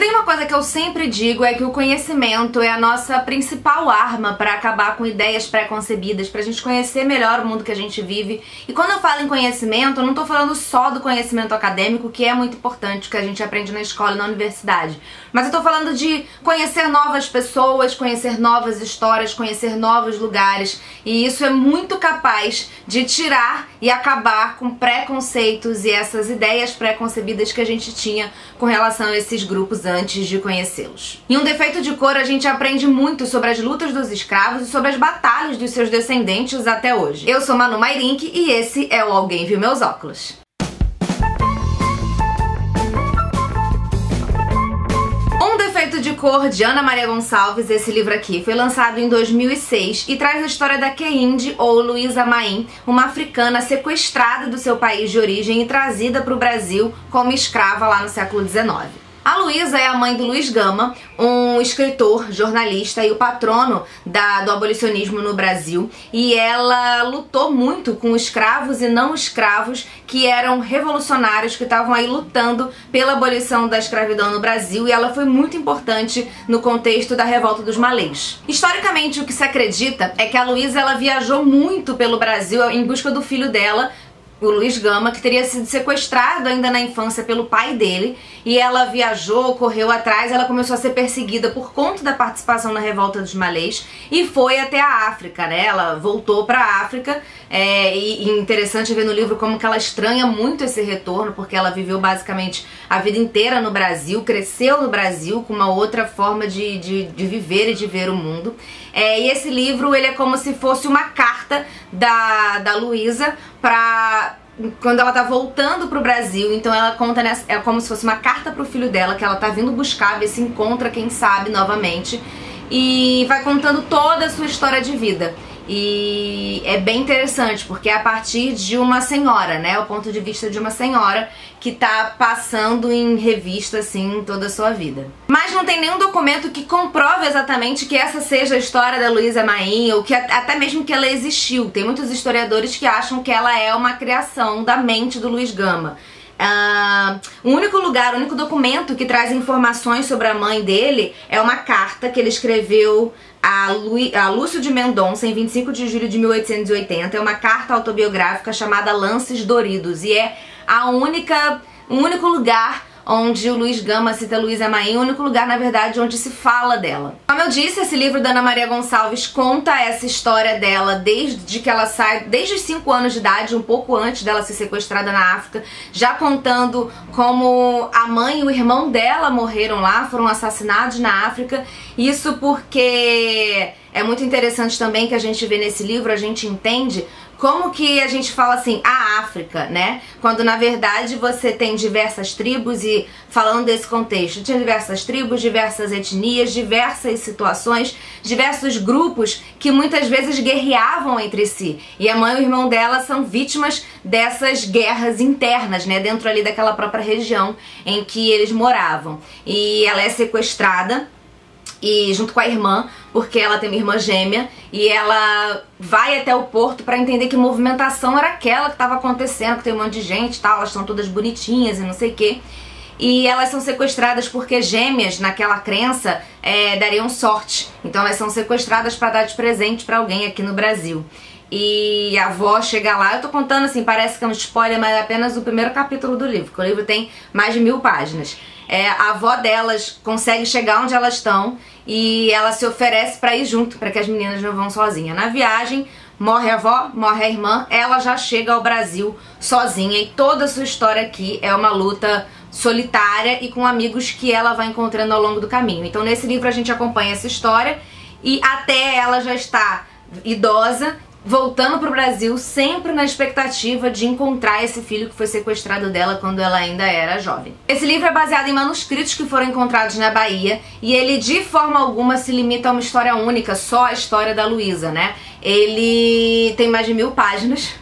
tem uma coisa que eu sempre digo, é que o conhecimento é a nossa principal arma para acabar com ideias pré-concebidas, pra gente conhecer melhor o mundo que a gente vive. E quando eu falo em conhecimento, eu não tô falando só do conhecimento acadêmico, que é muito importante, que a gente aprende na escola e na universidade. Mas eu tô falando de conhecer novas pessoas, conhecer novas histórias, conhecer novos lugares. E isso é muito capaz de tirar e acabar com preconceitos e essas ideias pré-concebidas que a gente tinha com relação a esses grupos antes de conhecê-los. Em Um Defeito de Cor, a gente aprende muito sobre as lutas dos escravos e sobre as batalhas dos seus descendentes até hoje. Eu sou Manu Mairink e esse é o Alguém Viu Meus Óculos. Um Defeito de Cor, de Ana Maria Gonçalves. Esse livro aqui foi lançado em 2006 e traz a história da Kehinde, ou Luísa Maim, uma africana sequestrada do seu país de origem e trazida para o Brasil como escrava lá no século XIX. A Luísa é a mãe do Luiz Gama, um escritor, jornalista e o patrono do abolicionismo no Brasil, e ela lutou muito com escravos e não escravos que eram revolucionários, que estavam aí lutando pela abolição da escravidão no Brasil, e ela foi muito importante no contexto da revolta dos malês. Historicamente, o que se acredita é que a Luísa ela viajou muito pelo Brasil em busca do filho dela, o Luiz Gama, que teria sido sequestrado ainda na infância pelo pai dele, e ela viajou, correu atrás, ela começou a ser perseguida por conta da participação na revolta dos malês e foi até a África, né? Ela voltou para a África, e interessante ver no livro como que ela estranha muito esse retorno, porque ela viveu basicamente a vida inteira no Brasil, cresceu no Brasil com uma outra forma de viver e de ver o mundo. E esse livro, ele é como se fosse uma carta da Luísa para quando ela tá voltando pro Brasil. Então ela conta é como se fosse uma carta pro filho dela, que ela tá vindo buscar, ver se encontra, quem sabe, novamente, e vai contando toda a sua história de vida. E é bem interessante, porque é a partir de uma senhora, né, o ponto de vista de uma senhora que tá passando em revista, assim, toda a sua vida. Mas não tem nenhum documento que comprove exatamente que essa seja a história da Luísa Maim, ou que até mesmo que ela existiu. Tem muitos historiadores que acham que ela é uma criação da mente do Luiz Gama. O único documento que traz informações sobre a mãe dele é uma carta que ele escreveu a Lúcio de Mendonça em 25 de julho de 1880. É uma carta autobiográfica chamada Lances Doridos, e é o único lugar onde o Luiz Gama cita Luísa Maim, o único lugar, na verdade, onde se fala dela. Como eu disse, esse livro da Ana Maria Gonçalves conta essa história dela desde que ela sai, desde os 5 anos de idade, um pouco antes dela ser sequestrada na África, já contando como a mãe e o irmão dela morreram lá, foram assassinados na África. Isso porque é muito interessante também que a gente vê nesse livro, a gente entende como que a gente fala assim, a África, né? Quando na verdade você tem diversas tribos, e falando desse contexto, tinha diversas tribos, diversas etnias, diversas situações, diversos grupos que muitas vezes guerreavam entre si. E a mãe e o irmão dela são vítimas dessas guerras internas, né? Dentro ali daquela própria região em que eles moravam. E ela é sequestrada, e junto com a irmã, porque ela tem uma irmã gêmea, e ela vai até o porto para entender que movimentação era aquela que estava acontecendo, que tem um monte de gente e tal, elas estão todas bonitinhas e não sei o que. E elas são sequestradas porque gêmeas, naquela crença, dariam sorte. Então elas são sequestradas para dar de presente para alguém aqui no Brasil. E a avó chega lá, eu tô contando assim, parece que é um spoiler, mas é apenas o primeiro capítulo do livro, porque o livro tem mais de 1000 páginas. A avó delas consegue chegar onde elas estão e ela se oferece pra ir junto, pra que as meninas não vão sozinhas. Na viagem, morre a avó, morre a irmã, ela já chega ao Brasil sozinha, e toda a sua história aqui é uma luta solitária e com amigos que ela vai encontrando ao longo do caminho. Então nesse livro a gente acompanha essa história, e até ela já está idosa, voltando pro Brasil, sempre na expectativa de encontrar esse filho que foi sequestrado dela quando ela ainda era jovem. Esse livro é baseado em manuscritos que foram encontrados na Bahia, e ele de forma alguma se limita a uma história única, só a história da Luísa, né? Ele tem mais de 1000 páginas,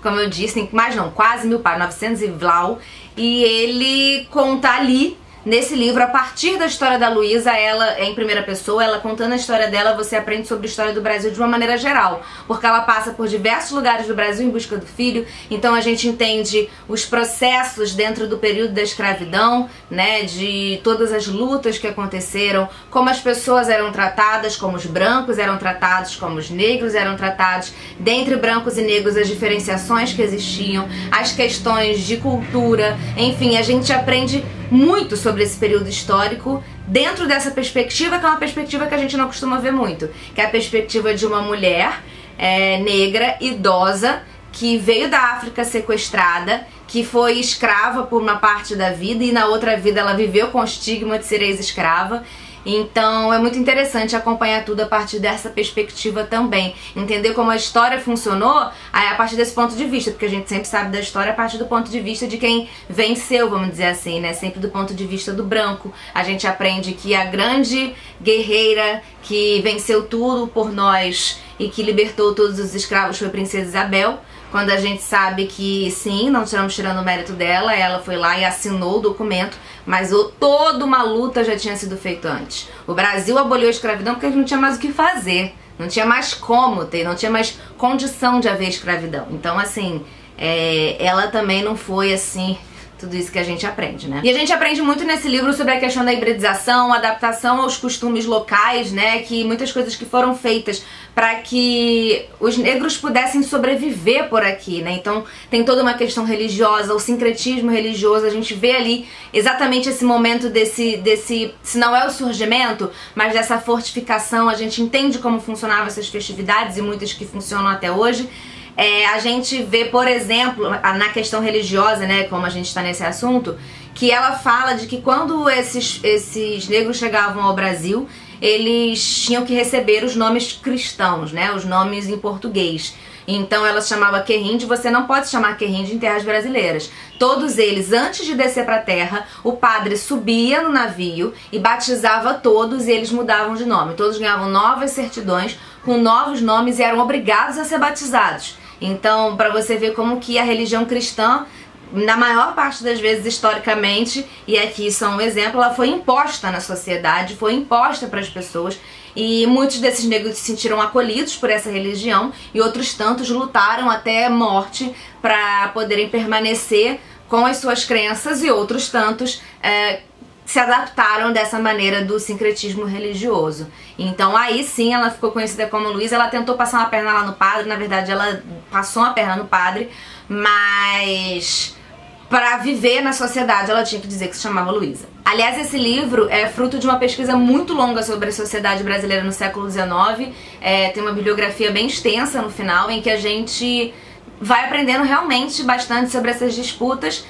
como eu disse, tem mais não, quase 1000 páginas, 900 e blau, e ele conta ali Nesse livro, a partir da história da Luísa, ela é em primeira pessoa, ela contando a história dela, você aprende sobre a história do Brasil de uma maneira geral, porque ela passa por diversos lugares do Brasil em busca do filho, então a gente entende os processos dentro do período da escravidão, né, de todas as lutas que aconteceram, como as pessoas eram tratadas, como os brancos eram tratados, como os negros eram tratados, dentre brancos e negros as diferenciações que existiam, as questões de cultura, enfim, a gente aprende muito sobre esse período histórico dentro dessa perspectiva, que é uma perspectiva que a gente não costuma ver muito, que é a perspectiva de uma mulher negra, idosa, que veio da África sequestrada, que foi escrava por uma parte da vida e na outra vida ela viveu com o estigma de ser ex-escrava. Então é muito interessante acompanhar tudo a partir dessa perspectiva também, entender como a história funcionou a partir desse ponto de vista, porque a gente sempre sabe da história a partir do ponto de vista de quem venceu, vamos dizer assim, né? Sempre do ponto de vista do branco. A gente aprende que a grande guerreira que venceu tudo por nós e que libertou todos os escravos foi a Princesa Isabel, quando a gente sabe que sim, não estamos tirando o mérito dela, ela foi lá e assinou o documento, mas toda uma luta já tinha sido feita antes. O Brasil aboliu a escravidão porque a gente não tinha mais o que fazer, não tinha mais como ter, não tinha mais condição de haver escravidão. Então assim, ela também não foi assim tudo isso que a gente aprende, né? E a gente aprende muito nesse livro sobre a questão da hibridização, adaptação aos costumes locais, né? Que muitas coisas que foram feitas para que os negros pudessem sobreviver por aqui, né? Então tem toda uma questão religiosa, o sincretismo religioso, a gente vê ali exatamente esse momento desse se não é o surgimento, mas dessa fortificação, a gente entende como funcionavam essas festividades e muitas que funcionam até hoje. A gente vê, por exemplo, na questão religiosa, né, como a gente está nesse assunto, que ela fala de que quando esses negros chegavam ao Brasil, eles tinham que receber os nomes cristãos, né, os nomes em português. Então ela chamava Querrinde, você não pode chamar Querrinde em terras brasileiras. Todos eles, antes de descer para a terra, o padre subia no navio e batizava todos e eles mudavam de nome. Todos ganhavam novas certidões com novos nomes e eram obrigados a ser batizados. Então, para você ver como que a religião cristã, na maior parte das vezes historicamente, e aqui só um exemplo, ela foi imposta na sociedade, foi imposta para as pessoas, e muitos desses negros se sentiram acolhidos por essa religião e outros tantos lutaram até a morte para poderem permanecer com as suas crenças, e outros tantos se adaptaram dessa maneira do sincretismo religioso. Então aí sim ela ficou conhecida como Luísa. Ela tentou passar uma perna lá no padre, na verdade ela passou uma perna no padre, mas para viver na sociedade ela tinha que dizer que se chamava Luísa. Aliás, esse livro é fruto de uma pesquisa muito longa sobre a sociedade brasileira no século XIX, tem uma bibliografia bem extensa no final, em que a gente vai aprendendo realmente bastante sobre essas disputas,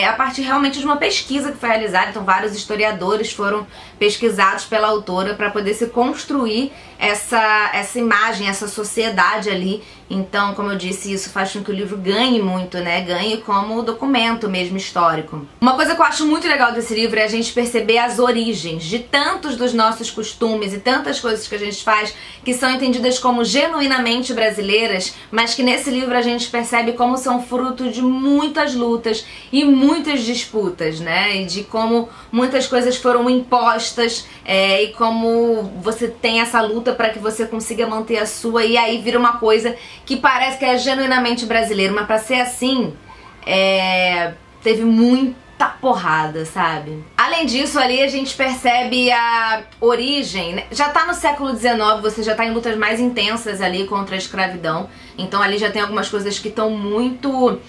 a partir realmente de uma pesquisa que foi realizada. Então vários historiadores foram pesquisados pela autora para poder se construir essa imagem, essa sociedade ali. Então, como eu disse, isso faz com que o livro ganhe muito, né? Ganhe como documento mesmo histórico. Uma coisa que eu acho muito legal desse livro é a gente perceber as origens de tantos dos nossos costumes e tantas coisas que a gente faz que são entendidas como genuinamente brasileiras, mas que nesse livro a gente percebe como são fruto de muitas lutas e muitas disputas, né? E de como muitas coisas foram impostas, e como você tem essa luta para que você consiga manter a sua, e aí vira uma coisa que parece que é genuinamente brasileiro, mas pra ser assim, teve muita porrada, sabe? Além disso, ali a gente percebe a origem, né? Já tá no século XIX, você já tá em lutas mais intensas ali contra a escravidão, então ali já tem algumas coisas que estão muito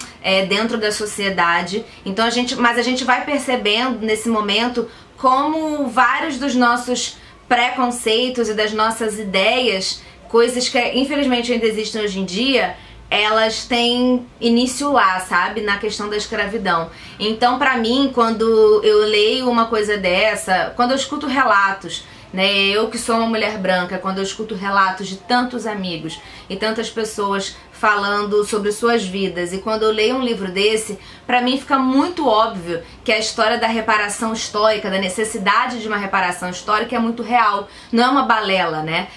dentro da sociedade. Então mas a gente vai percebendo nesse momento como vários dos nossos preconceitos e das nossas ideias, coisas que infelizmente ainda existem hoje em dia, elas têm início lá, sabe? Na questão da escravidão. Então, pra mim, quando eu leio uma coisa dessa, quando eu escuto relatos, né? Eu que sou uma mulher branca, quando eu escuto relatos de tantos amigos e tantas pessoas falando sobre suas vidas, e quando eu leio um livro desse, pra mim fica muito óbvio que a história da reparação histórica, da necessidade de uma reparação histórica é muito real, não é uma balela, né?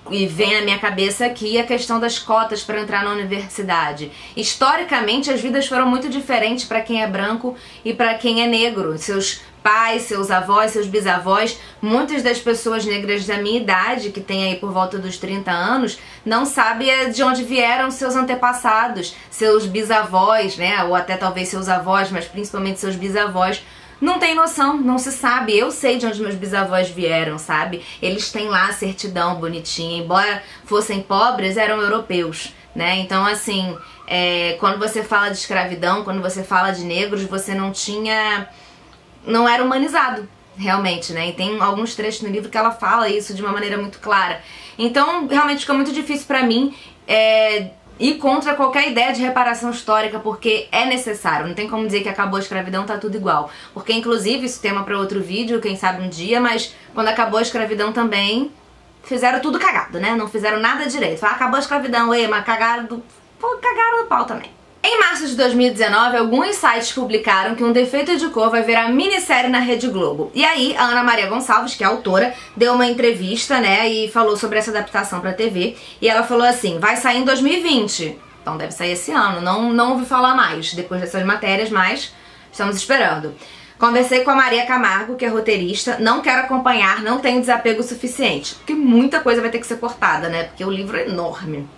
E vem à minha cabeça aqui a questão das cotas para entrar na universidade. Historicamente, as vidas foram muito diferentes para quem é branco e para quem é negro. Seus pais, seus avós, seus bisavós. Muitas das pessoas negras da minha idade, que tem aí por volta dos 30 anos, não sabem de onde vieram seus antepassados, seus bisavós, né? Ou até talvez seus avós, mas principalmente seus bisavós. Não tem noção, não se sabe. Eu sei de onde meus bisavós vieram, sabe? Eles têm lá a certidão bonitinha, embora fossem pobres, eram europeus, né? Então, assim, quando você fala de escravidão, quando você fala de negros, você não era humanizado, realmente, né? E tem alguns trechos no livro que ela fala isso de uma maneira muito clara. Então, realmente fica muito difícil pra mim ir contra qualquer ideia de reparação histórica, porque é necessário. Não tem como dizer que acabou a escravidão, tá tudo igual. Porque, inclusive, isso é tema pra outro vídeo, quem sabe um dia, mas quando acabou a escravidão também, fizeram tudo cagado, né? Não fizeram nada direito. Falaram, acabou a escravidão, mas cagaram do pau também. Em março de 2019, alguns sites publicaram que Um Defeito de Cor vai virar minissérie na Rede Globo. E aí, a Ana Maria Gonçalves, que é a autora, deu uma entrevista, né, e falou sobre essa adaptação pra TV. E ela falou assim, vai sair em 2020. Então deve sair esse ano. Não ouvi falar mais depois dessas matérias, mas estamos esperando. Conversei com a Maria Camargo, que é roteirista. Não quero acompanhar, não tenho desapego suficiente. Porque muita coisa vai ter que ser cortada, né, porque o livro é enorme.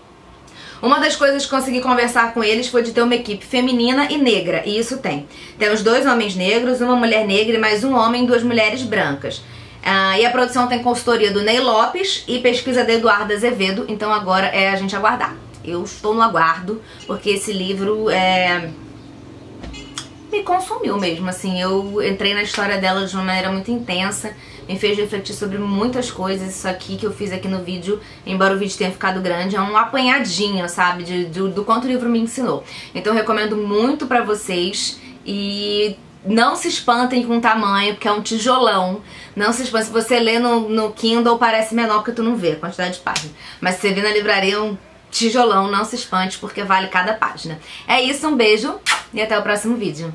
Uma das coisas que consegui conversar com eles foi de ter uma equipe feminina e negra, e isso tem. Temos 2 homens negros, uma mulher negra e mais um homem e 2 mulheres brancas. E a produção tem consultoria do Ney Lopes e pesquisa de Eduardo Azevedo, então agora é a gente aguardar. Eu estou no aguardo, porque esse livro me consumiu mesmo, assim, eu entrei na história dela de uma maneira muito intensa, me fez refletir sobre muitas coisas. Isso aqui que eu fiz aqui no vídeo, embora o vídeo tenha ficado grande, é um apanhadinho, sabe, do quanto o livro me ensinou. Então eu recomendo muito pra vocês e não se espantem com o tamanho, porque é um tijolão. Não se espantem, se você lê no Kindle parece menor porque tu não vê a quantidade de páginas, mas se você vê na livraria é um tijolão, não se espante porque vale cada página. É isso, um beijo e até o próximo vídeo.